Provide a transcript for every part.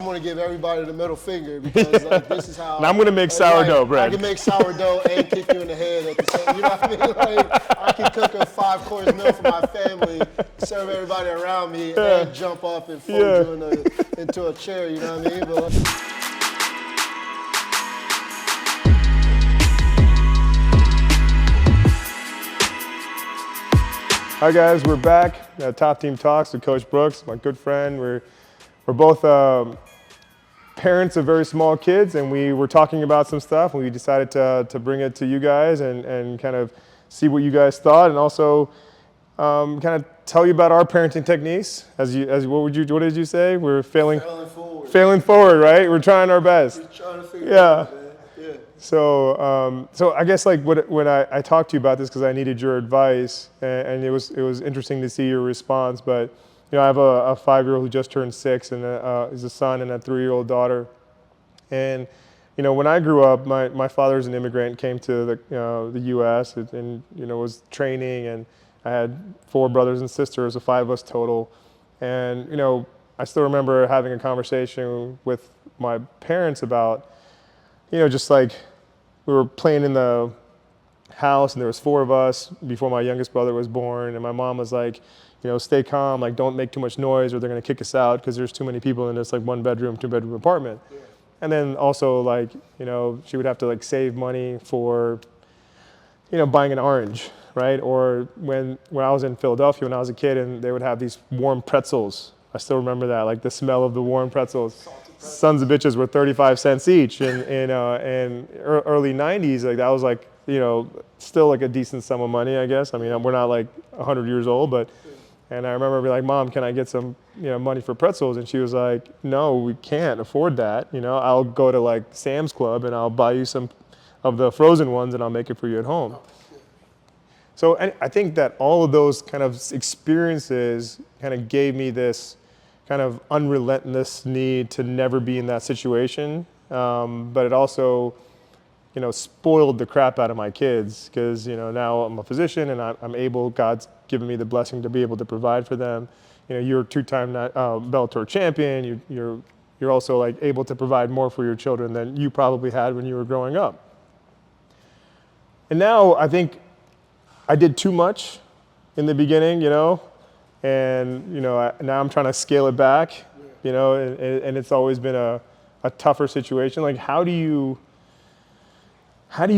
I'm gonna give everybody the middle finger because like this is how. And I'm gonna make sourdough bread. I can make sourdough and kick you in the head at the same. You know what I mean? Like I can cook a 5-course meal for my family, serve everybody around me, and jump up and fold you into a chair. You know what I mean? But, Hi guys, we're back at Top Team Talks with Coach Brooks, my good friend. We're both parents of very small kids, and we were talking about some stuff. And we decided to bring it to you guys and kind of see what you guys thought, and also kind of tell you about our parenting techniques. What did you say? We're failing forward, right? We're trying our best. we're trying to figure it out, man. Yeah. So I guess like when I talked to you about this because I needed your advice, and it was interesting to see your response. But you know, I have a 5-year-old who just turned 6, and is a son, and a 3-year-old daughter. And you know, when I grew up, my father's an immigrant, came to the U.S. and you know, was training, and I had 4 brothers and sisters, so 5 of us total. And you know, I still remember having a conversation with my parents about, you know, just like we were playing in the house and there was 4 of us before my youngest brother was born, and my mom was like, you know, stay calm, like don't make too much noise or they're gonna kick us out because there's too many people in this like 1-bedroom, 2-bedroom apartment. Yeah. And then also like, you know, she would have to like save money for, you know, buying an orange, right? Or when I was in Philadelphia when I was a kid, and they would have these warm pretzels. I still remember that, like the smell of the warm pretzels. Sons of bitches were 35 cents each, and early 90s, like that was like, you know, still like a decent sum of money, I guess. I mean, we're not like 100 years old, but, and I remember being like, Mom, can I get some, you know, money for pretzels? And she was like, no, we can't afford that. You know, I'll go to like Sam's Club and I'll buy you some of the frozen ones and I'll make it for you at home. So I think that all of those kind of experiences kind of gave me this kind of unrelentless need to never be in that situation. But it also, you know, spoiled the crap out of my kids because, you know, now I'm a physician and I'm able, God's given me the blessing to be able to provide for them. You know, you're a 2-time Bellator champion. You're also like able to provide more for your children than you probably had when you were growing up. And now I think I did too much in the beginning, you know, and you know, now I'm trying to scale it back, you know, and it's always been a tougher situation. Like, how do you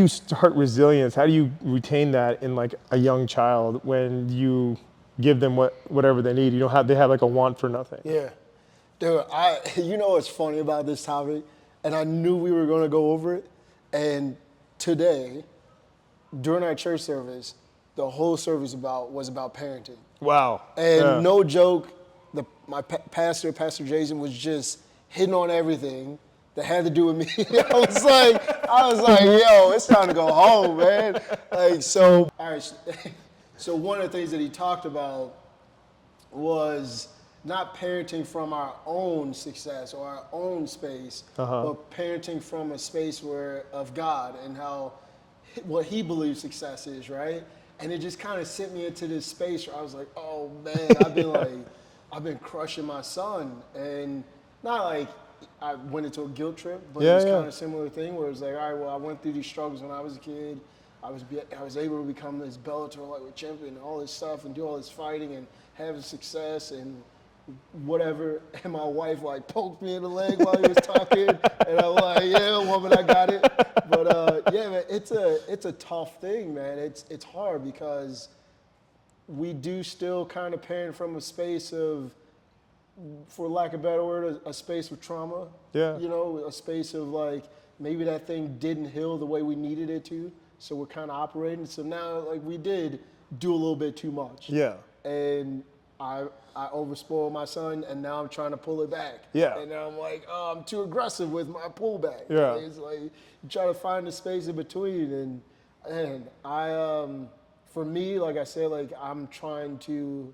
start resilience? How do you retain that in like a young child when you give them whatever they need? They have like a want for nothing. Yeah, dude. You know what's funny about this topic, and I knew we were going to go over it, and today, during our church service, the whole service was about parenting. Wow. And no joke, my pastor, Pastor Jason, was just hitting on everything that had to do with me. I was like, yo, it's time to go home, man. Like, so, all right. So one of the things that he talked about was not parenting from our own success or our own space, but parenting from a space of God and what he believes success is, right? And it just kind of sent me into this space where I was like, oh man, I've been crushing my son. And not like I went into a guilt trip, but it was kind of a similar thing where it was like, all right, well, I went through these struggles when I was a kid. I was able to become this Bellator lightweight champion and all this stuff and do all this fighting and having success and whatever. And my wife like poked me in the leg while he was talking, and I'm like, yeah, woman, I got it. But yeah, man, it's a tough thing, man. It's hard because we do still kind of parent from a space of, for lack of a better word, a space of trauma. Yeah. You know, a space of like maybe that thing didn't heal the way we needed it to, so we're kind of operating. So now, like, we did do a little bit too much. Yeah. And I overspoiled my son, and now I'm trying to pull it back. Yeah. And now I'm like, oh, I'm too aggressive with my pullback. Yeah. It's like you try to find the space in between, and for me, like I said, like I'm trying to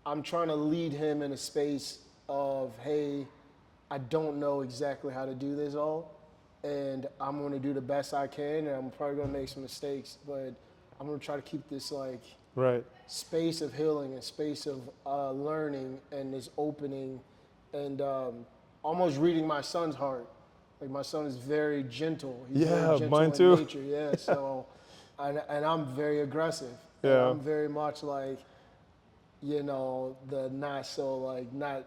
lead him in a space of, hey, I don't know exactly how to do this all, and I'm going to do the best I can, and I'm probably going to make some mistakes, but I'm going to try to keep this like space of healing and space of learning and this opening, and almost reading my son's heart. Like my son is very gentle. He's Yeah, very gentle mine in too. nature. Yeah. So, and I'm very aggressive. And Yeah. I'm very much like, the not so like not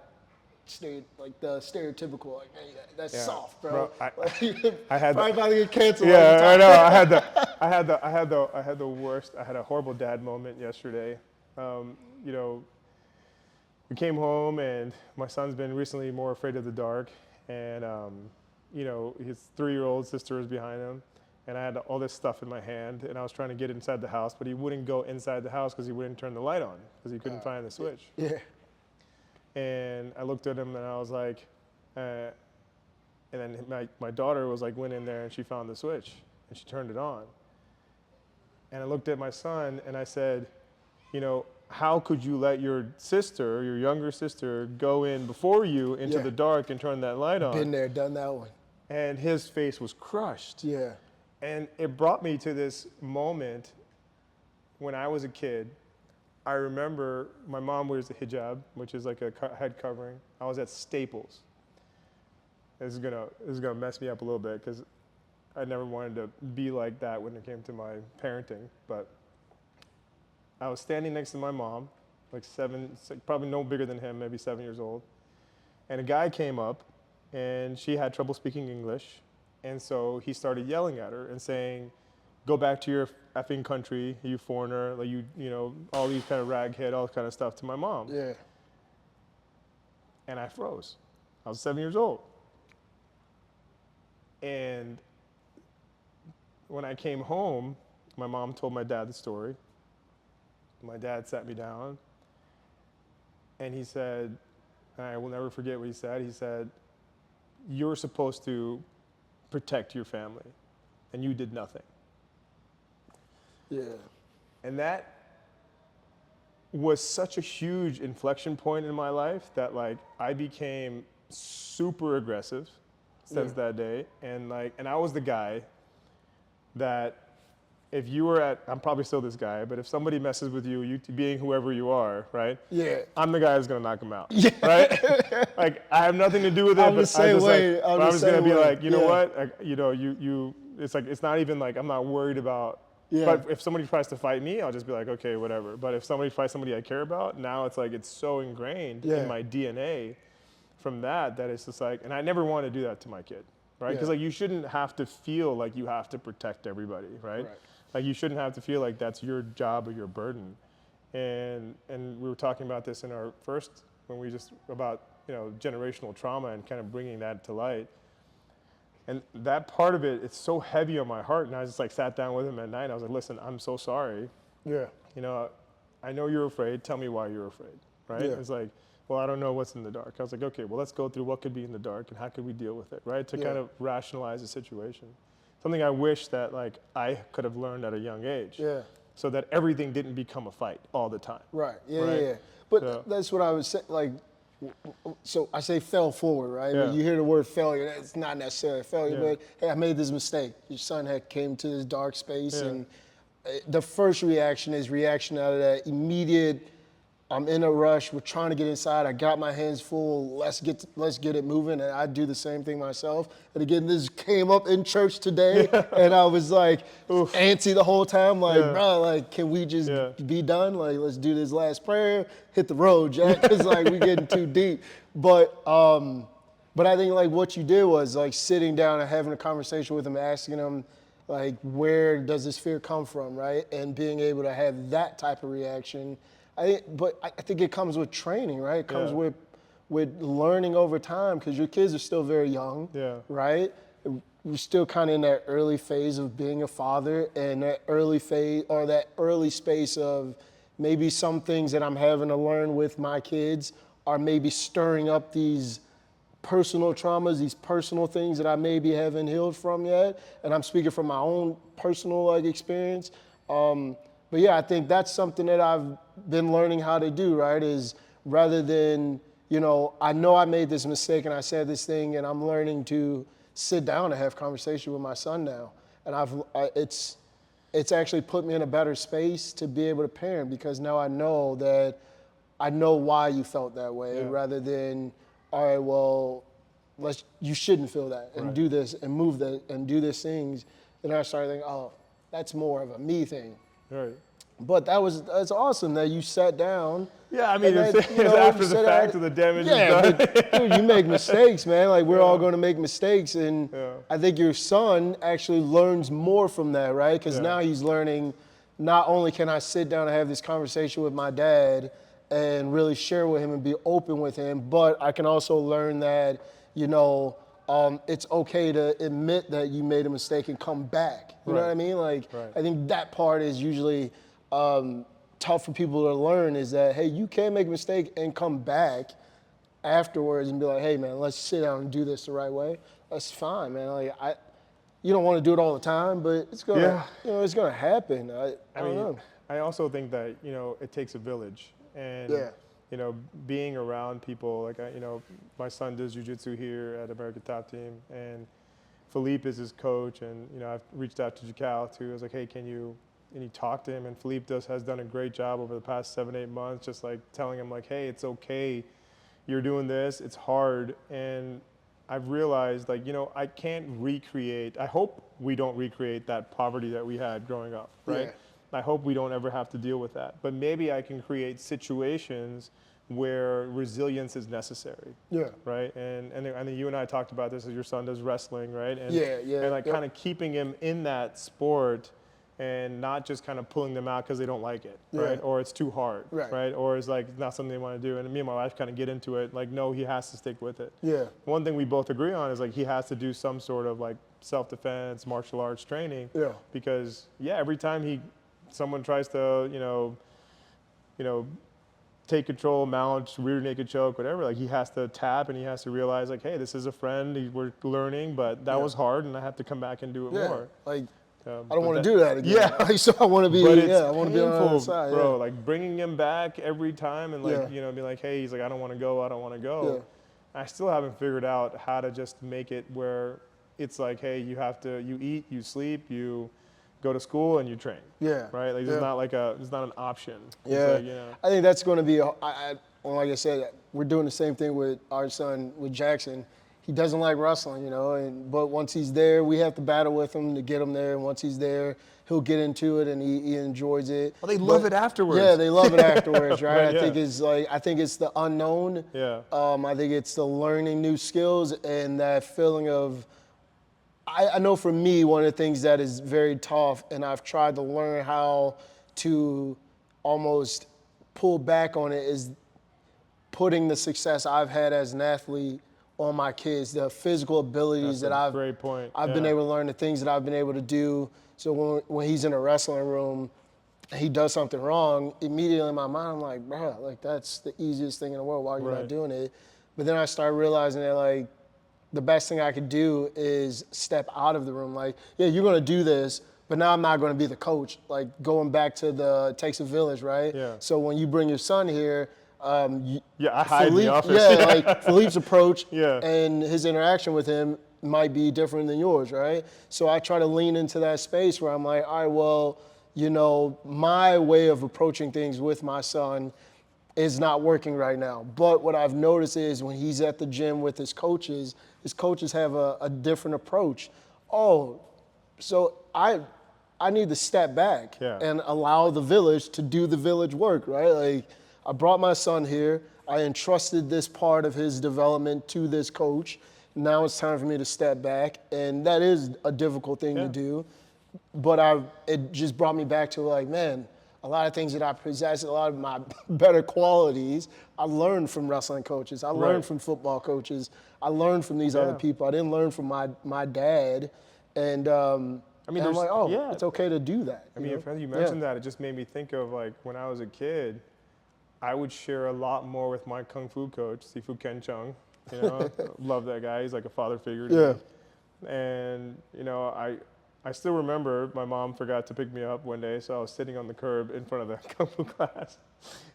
like the stereotypical like, hey, that's Yeah. soft, bro. Like, I had probably about to get canceled. Yeah, I every know. time. I had the worst. I had a horrible dad moment yesterday. You know, we came home and my son's been recently more afraid of the dark, and his 3-year-old sister was behind him, and I had all this stuff in my hand, and I was trying to get inside the house, but he wouldn't go inside the house because he wouldn't turn the light on because he couldn't find the switch. Yeah. And I looked at him and I was like, and then my daughter was like, went in there and she found the switch and she turned it on. And I looked at my son and I said, how could you let your sister, your younger sister, go in before you into the dark and turn that light on? Been there, done that one. And his face was crushed. Yeah. And it brought me to this moment when I was a kid. I remember my mom wears a hijab, which is like a head covering. I was at Staples. This is gonna mess me up a little bit because I never wanted to be like that when it came to my parenting. But I was standing next to my mom, like probably no bigger than him, maybe 7 years old. And a guy came up and she had trouble speaking English. And so he started yelling at her and saying, go back to your effing country, you foreigner, like all these kind of raghead, all kind of stuff to my mom. Yeah. And I froze. I was 7 years old. And when I came home, my mom told my dad the story. My dad sat me down and he said, and I will never forget what he said. He said, you're supposed to protect your family and you did nothing. Yeah. And that was such a huge inflection point in my life that like I became super aggressive since that day. And I was the guy that if you were I'm probably still this guy, but if somebody messes with you being whoever you are, right? Yeah. I'm the guy who's gonna knock him out, Yeah. right? Like I have nothing to do with it, I'm but the same way. I'm just gonna be like, you know Yeah. what? Like, it's like, it's not even like, I'm not worried about, but if somebody tries to fight me, I'll just be like, okay, whatever. But if somebody fights somebody I care about, now it's like, it's so ingrained in my DNA from that it's just like, and I never want to do that to my kid, right? Because like you shouldn't have to feel like you have to protect everybody, right? Like you shouldn't have to feel like that's your job or your burden. And we were talking about this in our first, when we just about, generational trauma and kind of bringing that to light. And that part of it, it's so heavy on my heart. And I just like sat down with him at night and I was like, listen, I'm so sorry. Yeah. I know you're afraid. Tell me why you're afraid, right? Yeah. It's like, well, I don't know what's in the dark. I was like, okay, well, let's go through what could be in the dark and how could we deal with it, right? To kind of rationalize the situation. Something I wish that like I could have learned at a young age. Yeah. So that everything didn't become a fight all the time. Right. Yeah. Right? Yeah. But that's what I would say. Like, so I say fell forward, right? Yeah. When you hear the word failure, that's not necessarily a failure, but hey, I made this mistake. Your son had came to this dark space, and the first reaction is reaction out of that immediate. I'm in a rush. We're trying to get inside. I got my hands full. Let's get it moving. And I do the same thing myself. And again, this came up in church today, and I was like antsy the whole time. Like, bro, like, can we just be done? Like, let's do this last prayer. Hit the road, Jack, because like we're getting too deep. But I think like what you did was like sitting down and having a conversation with him, asking him like, where does this fear come from, right? And being able to have that type of reaction. I think it comes with training, right? It comes with learning over time because your kids are still very young, right? We're still kind of in that early phase of being a father, and that early phase or that early space of maybe some things that I'm having to learn with my kids are maybe stirring up these personal traumas, these personal things that I maybe haven't healed from yet. And I'm speaking from my own personal like experience. But yeah, I think that's something that I've been learning how to do, right? Is rather than, I know I made this mistake and I said this thing, and I'm learning to sit down and have conversation with my son now. And it's actually put me in a better space to be able to parent because now I know why you felt that way rather than, all right, well, you shouldn't feel that and Right. do this and move that and do these things. And I started thinking, oh, that's more of a me thing. Right. But that's awesome that you sat down. Yeah, I mean, and it's, that, you it's know, after you the said fact that- of the damage Yeah, is done. but dude, you make mistakes, man. Like we're all going to make mistakes, and Yeah. I think your son actually learns more from that, right? Because Yeah. now he's learning. Not only can I sit down and have this conversation with my dad and really share with him and be open with him, but I can also learn that, you know, it's okay to admit that you made a mistake and come back. You know Right. what I mean? Like, Right. I think that part is usually tough for people to learn, is that, hey, you can make a mistake and come back afterwards and be like, hey, man, let's sit down and do this the right way. That's fine, man. Like, you don't want to do it all the time, but it's gonna, Yeah. you know, it's gonna happen. I don't know. I also think that, you know, it takes a village. And, Yeah. you know, being around people, like, you know, my son does jiu-jitsu here at American Top Team, and Philippe is his coach, and, you know, I've reached out to Jacal too. I was like, hey, can you, and he talked to him, and Philippe has done a great job over the past 7-8 months, just like telling him like, hey, it's okay, you're doing this, it's hard. And I've realized, like, you know, I can't recreate, I hope we don't recreate that poverty that we had growing up, right? Yeah. I hope we don't ever have to deal with that. But maybe I can create situations where resilience is necessary. Yeah. Right? And I mean, you and I talked about this as your son does wrestling, right? And, Yeah, And like yep. kind of keeping him in that sport and not just kind of pulling them out because they don't like it, right? Yeah. Or it's too hard, Right. Or it's like not something they want to do. And me and my wife kind of get into it, like, no, he has to stick with it. Yeah. One thing we both agree on is like he has to do some sort of like self-defense, martial arts training. Yeah. Because every time someone tries to, you know, take control, mount, rear naked choke, whatever, like he has to tap and he has to realize like, hey, this is a friend, we're learning, but that was hard and I have to come back and do it Yeah. more. Like, I But don't want to do that again. Yeah. Like, so I want to be. But it's I want to be on the painful, other side. bro. Yeah. Like bringing him back every time and like, Yeah. you know, be like, hey, he's like, I don't want to go, I don't want to go. Yeah. I still haven't figured out how to just make it where it's like, hey, you eat, you sleep, you go to school and you train. Yeah. Right? Like Yeah. it's not an option. It's Yeah, like, you know, I think that's going to be. Like I said, we're doing the same thing with our son, with Jackson. He doesn't like wrestling, you know, but once he's there, we have to battle with him to get him there. And once he's there, he'll get into it and he enjoys it. Well, they love it afterwards. Yeah, they love it afterwards, right? Right, yeah. I think it's the unknown. Yeah. I think it's the learning new skills and that feeling of. I know for me, one of the things that is very tough, and I've tried to learn how to almost pull back on it, is putting the success I've had as an athlete on my kids, the physical abilities That's that a I've great point. I've been able to learn, the things that I've been able to do. So when he's in a wrestling room, and he does something wrong, immediately in my mind I'm like, bro, like that's the easiest thing in the world. Why are you not doing it? But then I started realizing that like the best thing I could do is step out of the room. Like, yeah, you're gonna do this, but now I'm not gonna be the coach. Like going back to it takes a village, right? Yeah. So when you bring your son here, I hide in the office. Yeah, like Philippe's approach Yeah. and his interaction with him might be different than yours, right? So I try to lean into that space where I'm like, all right, well, you know, my way of approaching things with my son is not working right now. But what I've noticed is when he's at the gym with his coaches have a different approach. Oh, so I need to step back and allow the village to do the village work, right? Like I brought my son here. I entrusted this part of his development to this coach. Now it's time for me to step back. And that is a difficult thing to do. But it just brought me back to like, man, a lot of things that I possess, a lot of my better qualities, I learned from wrestling coaches. I learned from football coaches. I learned from these other people. I didn't learn from my dad. And I'm like, oh, it's okay to do that. I mean, if you mentioned that, it just made me think of like when I was a kid, I would share a lot more with my kung fu coach, Sifu Ken Chung. You know, love that guy. He's like a father figure to me. And you know, I still remember my mom forgot to pick me up one day, so I was sitting on the curb in front of the kung fu class,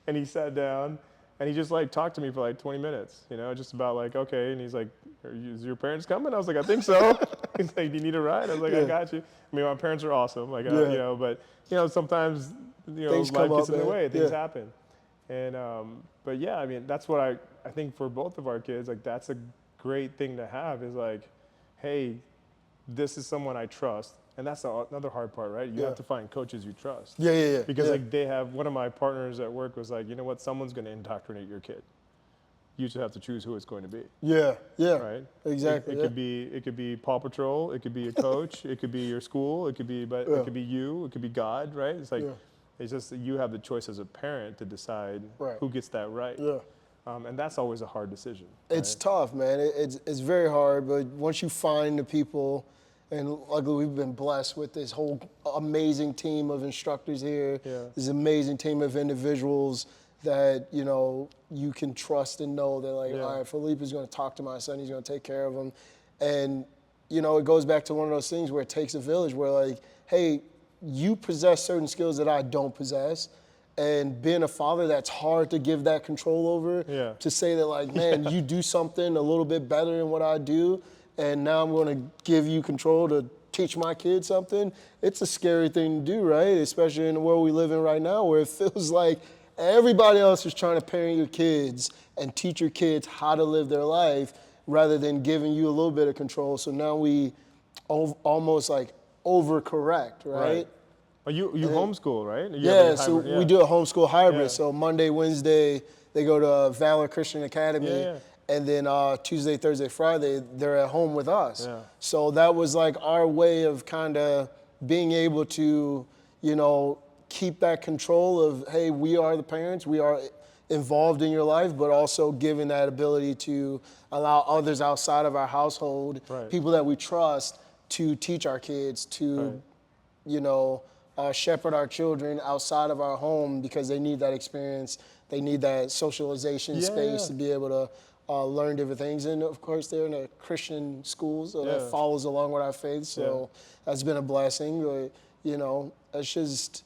and he sat down, and he just like talked to me for like 20 minutes, you know, just about like, okay, and he's like, is your parents coming? I was like, I think so. He's like, do you need a ride? I was like, I got you. I mean, my parents are awesome, like, you know, but you know, sometimes, you know, Things life come gets up, in the man. way, things happen. And, but yeah, I mean, that's what I think for both of our kids, like that's a great thing to have is like, hey, this is someone I trust. And that's another hard part, right? You have to find coaches you trust. Yeah. Because like they have, one of my partners at work was like, you know what, someone's going to indoctrinate your kid. You just have to choose who it's going to be. Yeah. Right? Exactly. It could be Paw Patrol, it could be a coach, it could be your school, it could be it could be you, it could be God, right? It's like it's just that you have the choice as a parent to decide who gets that right. Yeah. And that's always a hard decision. It's tough, man. It's very hard, but once you find the people, and luckily we've been blessed with this whole amazing team of instructors here, this amazing team of individuals that, you know, you can trust and know that, like, all right, Felipe is going to talk to my son, he's going to take care of him. And, you know, it goes back to one of those things where it takes a village where, like, hey, you possess certain skills that I don't possess. And being a father, that's hard to give that control over, to say that, like, man, you do something a little bit better than what I do, and now I'm going to give you control to teach my kids something. It's a scary thing to do, right? Especially in the world we live in right now, where it feels like everybody else is trying to parent your kids and teach your kids how to live their life rather than giving you a little bit of control. So now we almost like overcorrect, right? Oh, you homeschool, right? We do a homeschool hybrid. So Monday, Wednesday, they go to Valor Christian Academy. And then Tuesday, Thursday, Friday, they're at home with us. So that was like our way of kind of being able to, you know, keep that control of, hey, we are the parents, we are involved in your life, but also giving that ability to allow others outside of our household, people that we trust, to teach our kids, to, you know, shepherd our children outside of our home, because they need that experience. They need that socialization space to be able to learn different things. And of course, they're in a Christian school, so that follows along with our faith. So that's been a blessing. But, you know, that's just,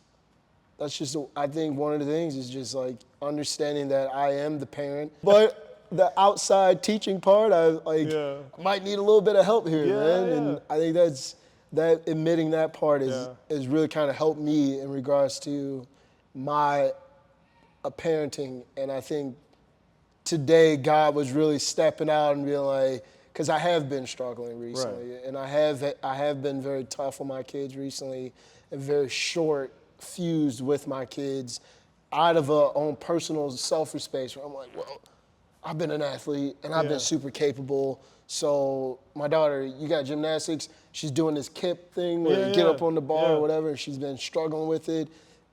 I think one of the things is just like understanding that I am the parent, but the outside teaching part, I might need a little bit of help here, man. And I think that admitting that part is really kind of helped me in regards to my parenting. And I think today God was really stepping out and being like, because I have been struggling recently, and I have been very tough on my kids recently, and very short fused with my kids out of a own personal selfish space where I'm like, well, I've been an athlete and I've been super capable. So my daughter, you got gymnastics, she's doing this kip thing where you get up on the bar or whatever, and she's been struggling with it.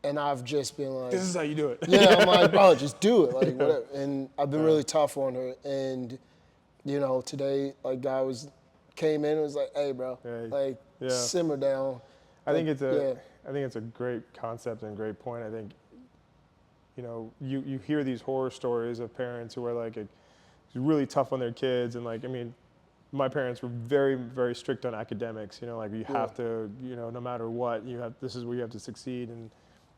And I've just been like, this is how you do it. I'm like, bro, just do it, like whatever. And I've been really tough on her. And, you know, today, like, God came in and was like, hey, bro, simmer down. I think it's a great concept and a great point. I think, you know, you hear these horror stories of parents who are like really tough on their kids, and like, I mean, my parents were very, very strict on academics. You know, like you have to, you know, no matter what, this is where you have to succeed, and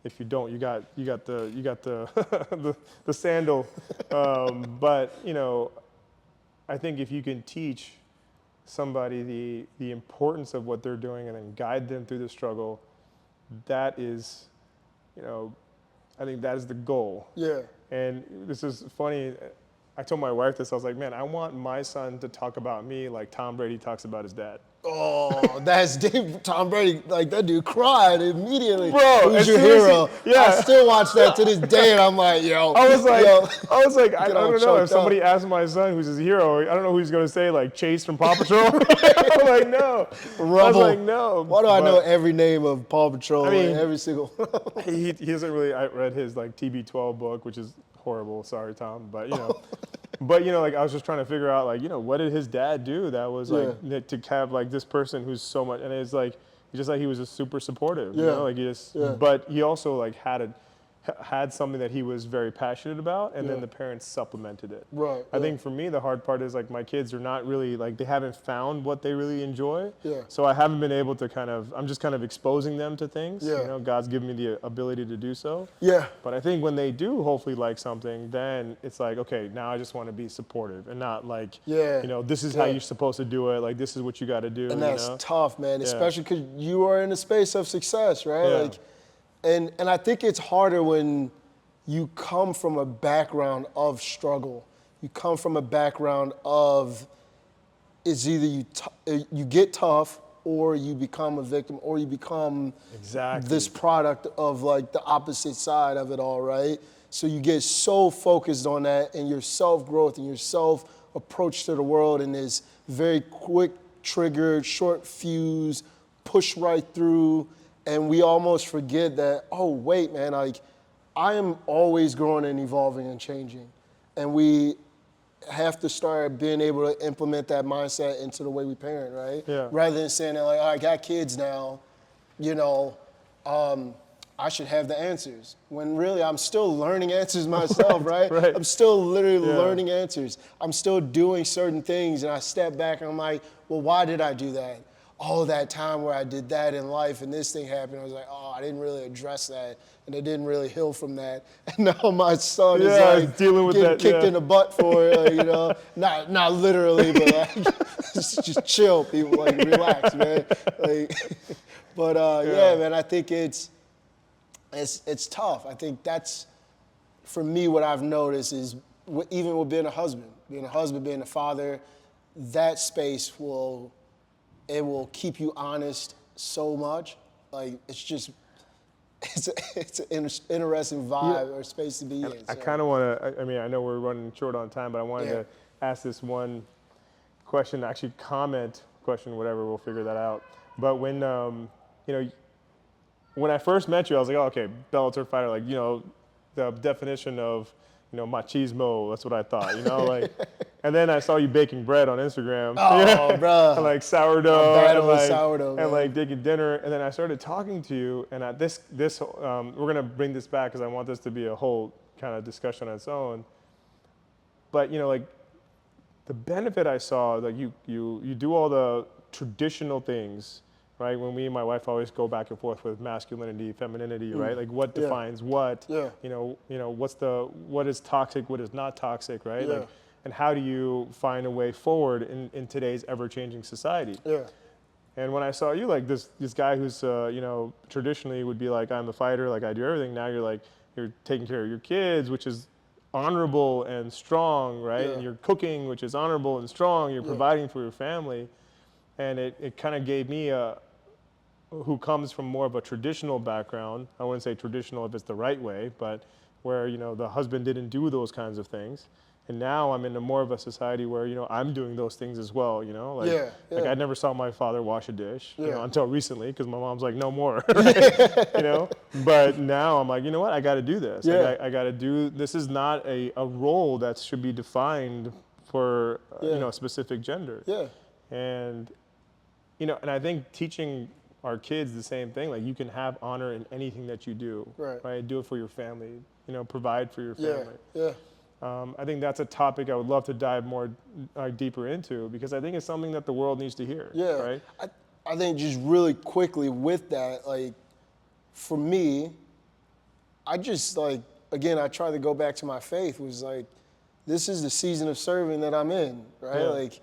if you don't, you got the the sandal. But you know, I think if you can teach somebody the importance of what they're doing and then guide them through the struggle, that is, you know, I think that is the goal. And this is funny. I told my wife this. I was like, man, I want my son to talk about me like Tom Brady talks about his dad. Oh, that's deep. Tom Brady, like, that dude cried immediately. Bro, who's your hero? I still watch that to this day, and I'm like, yo. I was like, I don't know. If somebody asked my son who's his hero, I don't know who he's going to say, like Chase from Paw Patrol. I'm like, no. Rubble. I was like, no. Why do I know every name of Paw Patrol? I mean, like, every single. he hasn't really. I read his like TB12 book, which is horrible. Sorry, Tom, but you know. But, you know, like, I was just trying to figure out, like, you know, what did his dad do that was, like, to have, like, this person who's so much, and it's, like, just like he was just super supportive, you know, like, he just, but he also, like, had something that he was very passionate about, and then the parents supplemented it. I think for me, the hard part is, like, my kids are not really, like, they haven't found what they really enjoy. So I haven't been able to I'm just kind of exposing them to things. You know, God's given me the ability to do so. But I think when they do hopefully like something, then it's like, okay, now I just want to be supportive and not like, you know, this is how you're supposed to do it. Like, this is what you got to do. And that's tough, man, especially because you are in a space of success, right? Like, and I think it's harder when you come from a background of struggle. You come from a background of, it's either you get tough, or you become a victim, or you become Exactly. this product of like the opposite side of it all, right? So you get so focused on that and your self-growth and your self-approach to the world and this very quick triggered, short fuse, push right through, and we almost forget that, oh, wait, man, like, I am always growing and evolving and changing. And we have to start being able to implement that mindset into the way we parent, right? Yeah. Rather than saying that, like, oh, I got kids now, you know, I should have the answers. When really I'm still learning answers myself, right? Right. I'm still literally learning answers. I'm still doing certain things, and I step back and I'm like, well, why did I do that? Oh, that time where I did that in life and this thing happened, I was like, oh, I didn't really address that, and I didn't really heal from that. And now my son is like dealing with getting that, kicked in the butt for it, like, you know, not literally, but like, just chill, people, like, relax, man. Like, but yeah, man, I think it's tough. I think that's, for me, what I've noticed is even with being a husband, being a father, that space will keep you honest so much. Like, it's an interesting vibe or space to be in. I So. kind of want to, I mean, I know we're running short on time, but I wanted to ask this one question, actually question, whatever, we'll figure that out. But when, you know, when I first met you, I was like, oh, okay, Bellator fighter, like, you know, the definition of, you know, machismo, that's what I thought, you know, like, and then I saw you baking bread on Instagram. Oh, bro. And like sourdough, and like, sourdough, and like making dinner, and then I started talking to you, and we're gonna bring this back because I want this to be a whole kind of discussion on its own. But you know, like, the benefit I saw, like you do all the traditional things, right? When me and my wife always go back and forth with masculinity, femininity, right? Like, what defines what? Yeah. You know, what is toxic, what is not toxic, right? Yeah. Like, and how do you find a way forward in today's ever-changing society? Yeah. And when I saw you, like this guy who's, you know, traditionally would be like, I'm a fighter, like I do everything. Now you're like, you're taking care of your kids, which is honorable and strong, right? Yeah. And you're cooking, which is honorable and strong. You're providing for your family. And it kind of gave me who comes from more of a traditional background. I wouldn't say traditional if it's the right way, but where, you know, the husband didn't do those kinds of things. And now I'm in more of a society where, you know, I'm doing those things as well, you know? Like, like I never saw my father wash a dish, you know, until recently, because my mom's like, no more, right? You know? But now I'm like, you know what, I got to do this. Like, I got to do, this is not a role that should be defined for, you know, a specific gender. Yeah. And, you know, and I think teaching our kids the same thing, like, you can have honor in anything that you do, right? Do it for your family, you know, provide for your family. Yeah. I think that's a topic I would love to dive more deeper into, because I think it's something that the world needs to hear. Yeah. Right? I think just really quickly with that, like, for me, I just, like, again, I try to go back to my faith, was like, this is the season of serving that I'm in, right? Yeah. Like,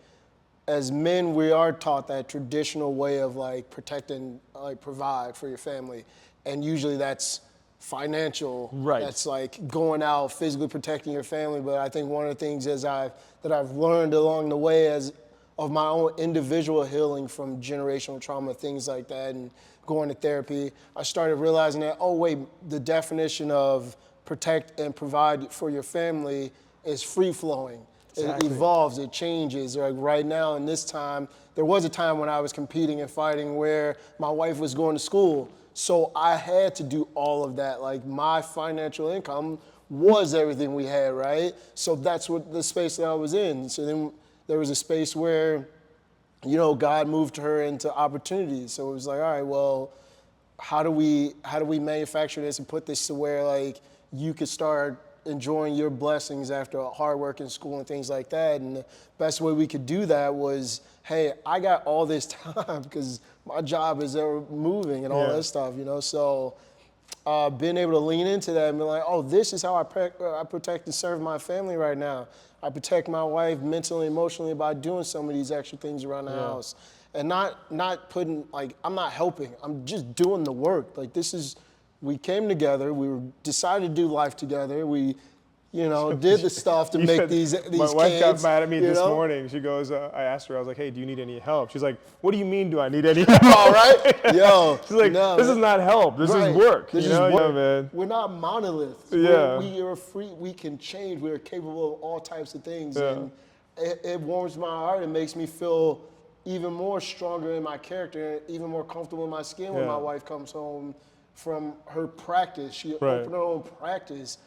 as men, we are taught that traditional way of, like, protecting, like, provide for your family. And usually that's financial, right? That's like going out, physically protecting your family. But I think one of the things that I've learned along the way of my own individual healing from generational trauma, things like that, and going to therapy, I started realizing that, oh wait, the definition of protect and provide for your family is free flowing. Exactly. It evolves, it changes. Like right now in this time, there was a time when I was competing and fighting where my wife was going to school. So I had to do all of that. Like, my financial income was everything we had, right? So that's what the space that I was in. So then there was a space where, you know, God moved her into opportunities. So it was like, all right, well, how do we manufacture this and put this to where, like, you could start enjoying your blessings after hard work in school and things like that. And the best way we could do that was, hey, I got all this time because my job is moving and all that stuff, you know? So being able to lean into that and be like, oh, this is how I protect and serve my family right now. I protect my wife mentally, emotionally by doing some of these extra things around the house. And not putting, like, I'm not helping. I'm just doing the work. Like, we came together. We decided to do life together. We you know, did the stuff to You make said- these My wife got kids, mad at me you this know? morning. She goes, I asked her, I was like, hey, do you need any help? She's like, what do you mean do I need any help? All right, yo. She's like, no, this man. is not help. This Right. is work. This you is know? work. Yeah, man. We're not monoliths. Yeah. We are free. We can change. We are capable of all types of things. Yeah. And it warms my heart. It makes me feel even more stronger in my character, even more comfortable in my skin when Yeah. my wife comes home from her practice. She Right. opened her own practice.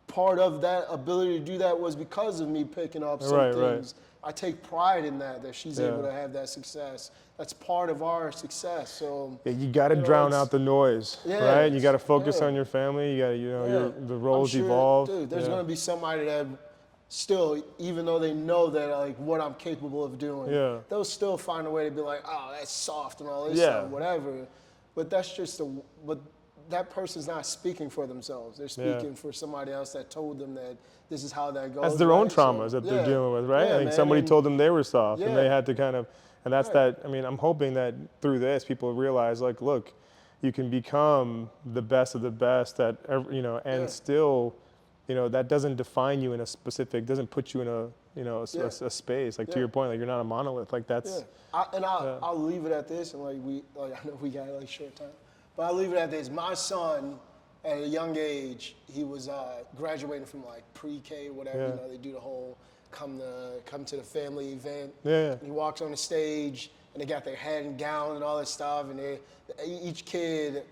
Part of that ability to do that was because of me picking up some Right, right. things. I take pride in that she's Yeah. able to have that success. That's part of our success. So Yeah, you got to know, drown it's- out the noise, Yeah, right? You got to focus yeah. on your family. You got to, you know, yeah. the roles I'm sure, evolve. Dude, there's Yeah. gonna be somebody that still, even though they know that like what I'm capable of doing, Yeah. they'll still find a way to be like, oh, that's soft and all this Yeah. stuff, whatever. But that's just but that person's not speaking for themselves. They're speaking for somebody else that told them that this is how that goes. That's their own right? So, traumas that they're yeah. dealing with, right? Yeah, Like man, somebody and- told them they were soft and they Yeah. had to kind of, and that's Right. that. I mean, I'm hoping that through this, people realize, like, look, you can become the best of the best at, you know, and Yeah. still, you know, that doesn't define you in a specific, doesn't put you in a, you know, Yeah. a space. Like to Yeah. your point, like you're not a monolith. Like that's, Yeah. I'll leave it at this, and I know we got like short time, but I'll leave it at this. My son, at a young age, he was graduating from like pre-K or whatever. Yeah. You know, they do the whole come to the family event. Yeah. And he walks on the stage, and they got their hat and gown and all that stuff, and each kid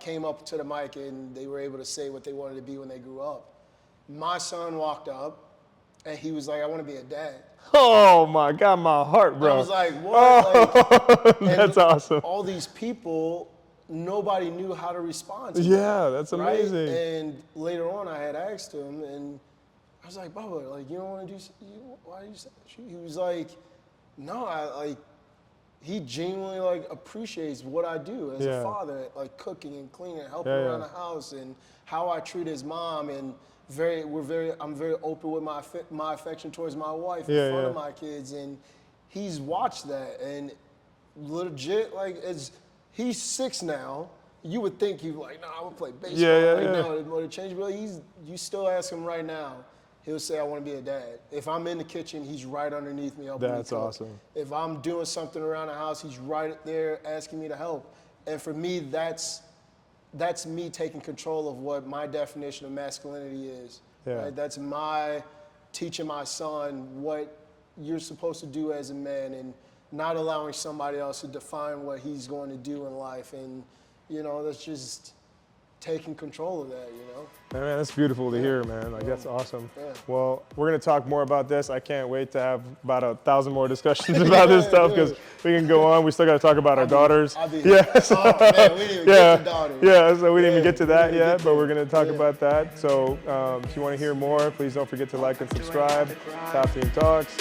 came up to the mic, and they were able to say what they wanted to be when they grew up. My son walked up, and he was like, "I want to be a dad." Oh my God, my heart, bro. I was like, what? Like, That's and awesome. All these people, nobody knew how to respond to Yeah, that's right? amazing. And later on, I had asked him, and I was like, Bubba, like, you don't want to do, why do you say that? He was like, no, he genuinely, like, appreciates what I do as Yeah. a father, like cooking and cleaning, helping Yeah, around yeah. the house, and how I treat his mom, and I'm very open with my affection towards my wife in Yeah, front yeah. of my kids, and he's watched that, and legit, like, he's 6 now. You would think he'd be like, nah, I'm gonna play baseball right now. It's more to change, but you still ask him right now, he'll say, I want to be a dad. If I'm in the kitchen, he's right underneath me helping me That's cook. awesome. If I'm doing something around the house, he's right there asking me to help. And for me, that's me taking control of what my definition of masculinity is. Yeah. Right? That's teaching my son what you're supposed to do as a man, and not allowing somebody else to define what he's going to do in life. And, you know, that's just taking control of that, you know? Man, that's beautiful to hear, man. Like, that's awesome. Yeah. Well, we're going to talk more about this. I can't wait to have about 1,000 more discussions about this stuff, because we can go on. We still got to talk about our daughters. Oh, man, we Yeah. didn't even get to daughters. Yeah, so we didn't even get to that we didn't yet, get but to we're it. going to talk Yeah. about that. So if you want to hear more, please don't forget to like and subscribe. Top Team Talks.